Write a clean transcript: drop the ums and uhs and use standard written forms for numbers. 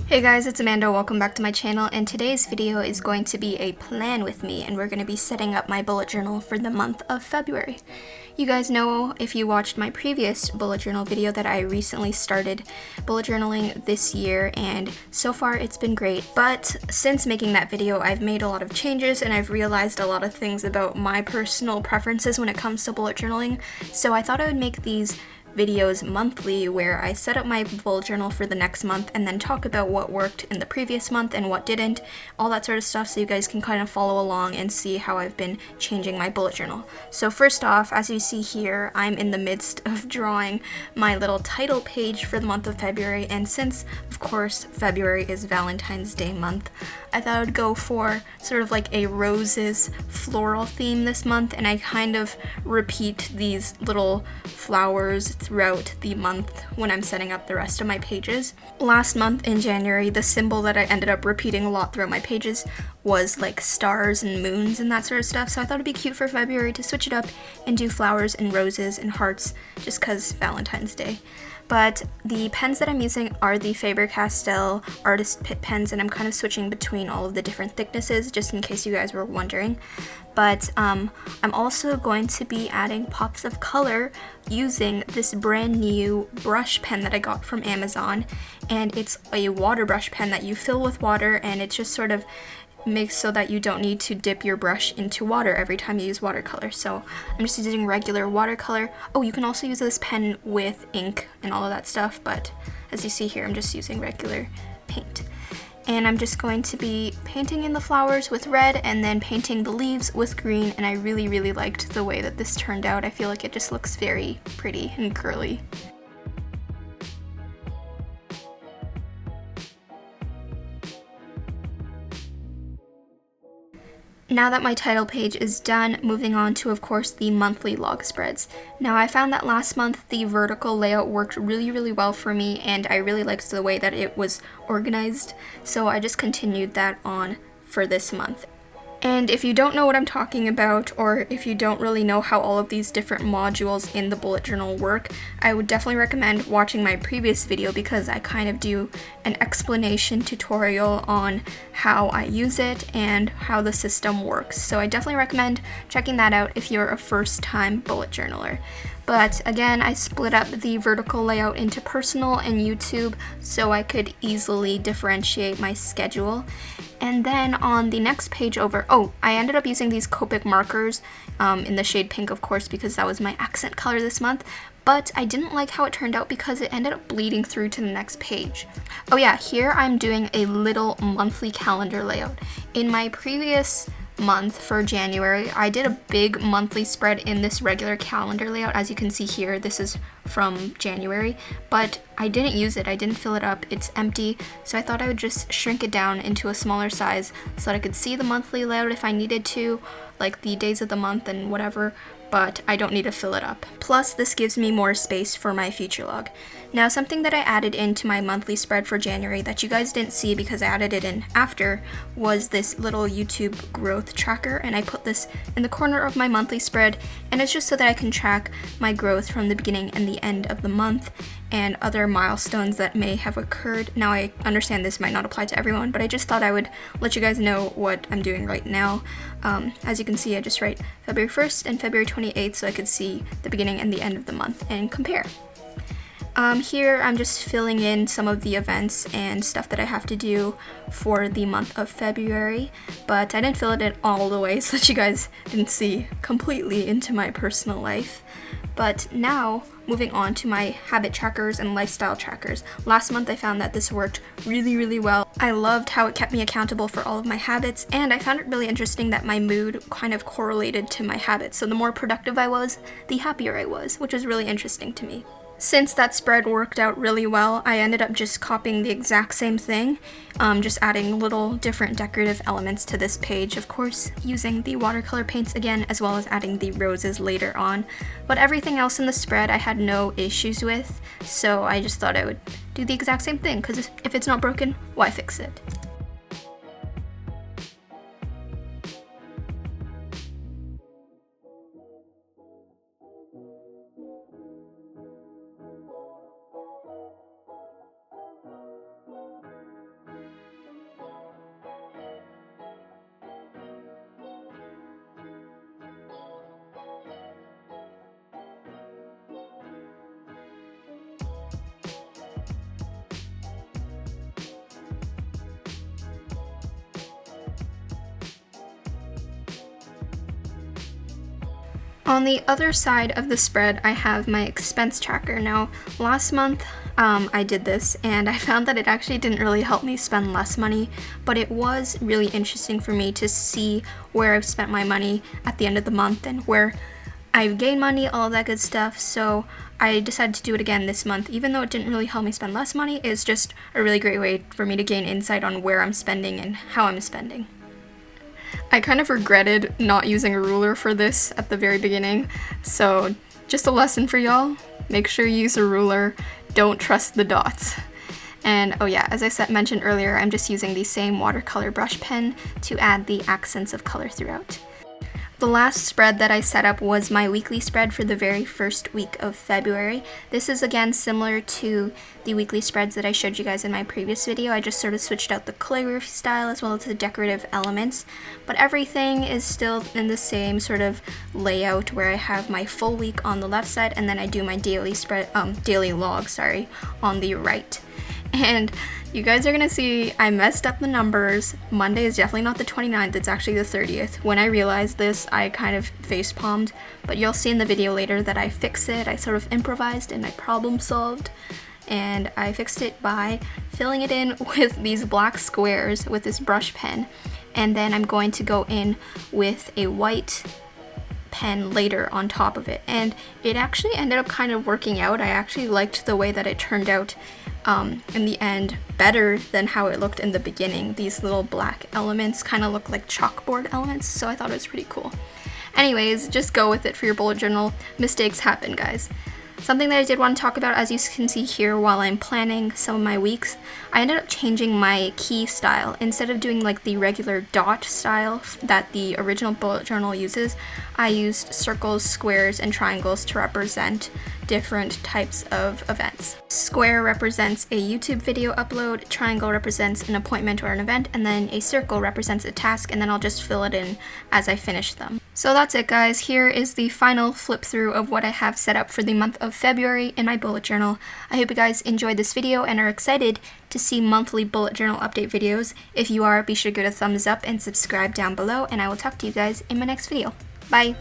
Hey guys, it's Amanda, welcome back to my channel, and today's video is going to be a plan with me, and we're going to be setting up my bullet journal for the month of February. You guys know, if you watched my previous bullet journal video, that I recently started bullet journaling this year, and so far it's been great. But since making that video, I've made a lot of changes, and I've realized a lot of things about my personal preferences when it comes to bullet journaling, so I thought I would make these videos monthly where I set up my bullet journal for the next month and then talk about what worked in the previous month and what didn't, all that sort of stuff, so you guys can kind of follow along and see how I've been changing my bullet journal. So first off, as you see here, I'm in the midst of drawing my little title page for the month of February, and since, of course, February is Valentine's Day month, I thought I would go for sort of like a roses floral theme this month, and I kind of repeat these little flowers throughout the month when I'm setting up the rest of my pages. Last month in January, the symbol that I ended up repeating a lot throughout my pages was like stars and moons and that sort of stuff, so I thought it'd be cute for February to switch it up and do flowers and roses and hearts just cause Valentine's Day. But the pens that I'm using are the Faber Castell Artist Pitt pens, and I'm kind of switching between all of the different thicknesses just in case you guys were wondering. But I'm also going to be adding pops of color using this brand new brush pen that I got from Amazon, and it's a water brush pen that you fill with water, and it just sort of makes so that you don't need to dip your brush into water every time you use watercolor. So I'm just using regular watercolor. Oh, you can also use this pen with ink and all of that stuff, but as you see here, I'm just using regular paint. And I'm just going to be painting in the flowers with red and then painting the leaves with green, and I really liked the way that this turned out. I feel like it just looks very pretty and girly. Now that my title page is done, moving on to, of course, the monthly log spreads. Now, I found that last month the vertical layout worked really well for me, and I really liked the way that it was organized, so I just continued that on for this month. And if you don't know what I'm talking about, or if you don't really know how all of these different modules in the bullet journal work, I would definitely recommend watching my previous video because I kind of do an explanation tutorial on how I use it and how the system works. So I definitely recommend checking that out if you're a first-time bullet journaler. But again, I split up the vertical layout into personal and YouTube so I could easily differentiate my schedule. And then on the next page over, I ended up using these Copic markers in the shade pink, of course, because that was my accent color this month. But I didn't like how it turned out because it ended up bleeding through to the next page. Oh yeah, here I'm doing a little monthly calendar layout. In my previous month for January, I did a big monthly spread in this regular calendar layout. As you can see here, this is from January, but I didn't use it. I didn't fill it up. It's empty, so I thought I would just shrink it down into a smaller size so that I could see the monthly layout if I needed to, like the days of the month and whatever, but I don't need to fill it up. Plus, this gives me more space for my future log. Now, something that I added into my monthly spread for January that you guys didn't see because I added it in after was this little YouTube growth tracker, and I put this in the corner of my monthly spread, and it's just so that I can track my growth from the beginning and the end of the month and other milestones that may have occurred. Now, I understand this might not apply to everyone, but I just thought I would let you guys know what I'm doing right now. As you can see, I just write February 1st and February 28th so I could see the beginning and the end of the month and compare. Here I'm just filling in some of the events and stuff that I have to do for the month of February, but I didn't fill it in all the way so that you guys didn't see completely into my personal life. But now, moving on to my habit trackers and lifestyle trackers. Last month I found that this worked really well. I loved how it kept me accountable for all of my habits, and I found it really interesting that my mood kind of correlated to my habits. So the more productive I was, the happier I was, which was really interesting to me. Since that spread worked out really well, I ended up just copying the exact same thing, just adding little different decorative elements to this page, of course, using the watercolor paints again, as well as adding the roses later on. But everything else in the spread I had no issues with, so I just thought I would do the exact same thing, because if it's not broken, why fix it? On the other side of the spread, I have my expense tracker. Now, last month I did this and I found that it actually didn't really help me spend less money, but it was really interesting for me to see where I've spent my money at the end of the month and where I've gained money, all that good stuff. So I decided to do it again this month. Even though it didn't really help me spend less money, it's just a really great way for me to gain insight on where I'm spending and how I'm spending. I kind of regretted not using a ruler for this at the very beginning, so just a lesson for y'all. Make sure you use a ruler. Don't trust the dots. And oh yeah, as I mentioned earlier, I'm just using the same watercolor brush pen to add the accents of color throughout. The last spread that I set up was my weekly spread for the very first week of February. This is again similar to the weekly spreads that I showed you guys in my previous video. I just sort of switched out the calligraphy style as well as the decorative elements, but everything is still in the same sort of layout where I have my full week on the left side and then I do my daily log, on the right. And you guys are gonna see I messed up the numbers. Monday is definitely not the 29th, it's actually the 30th. When I realized this, I kind of face palmed, but you'll see in the video later that I fixed it. I sort of improvised and I problem solved, and I fixed it by filling it in with these black squares with this brush pen, and then I'm going to go in with a white pen later on top of it, and it actually ended up kind of working out. I actually liked the way that it turned out in the end better than how it looked in the beginning. These little black elements kind of look like chalkboard elements, so I thought it was pretty cool. Anyways, just go with it for your bullet journal. Mistakes happen, guys. Something that I did want to talk about, as you can see here while I'm planning some of my weeks, I ended up changing my key style. Instead of doing like the regular dot style that the original bullet journal uses, I used circles, squares, and triangles to represent different types of events. Square represents a YouTube video upload, triangle represents an appointment or an event, and then a circle represents a task, and then I'll just fill it in as I finish them. So that's it, guys. Here is the final flip through of what I have set up for the month of February in my bullet journal. I hope you guys enjoyed this video and are excited to see monthly bullet journal update videos. If you are, be sure to give it a thumbs up and subscribe down below, and I will talk to you guys in my next video. Bye!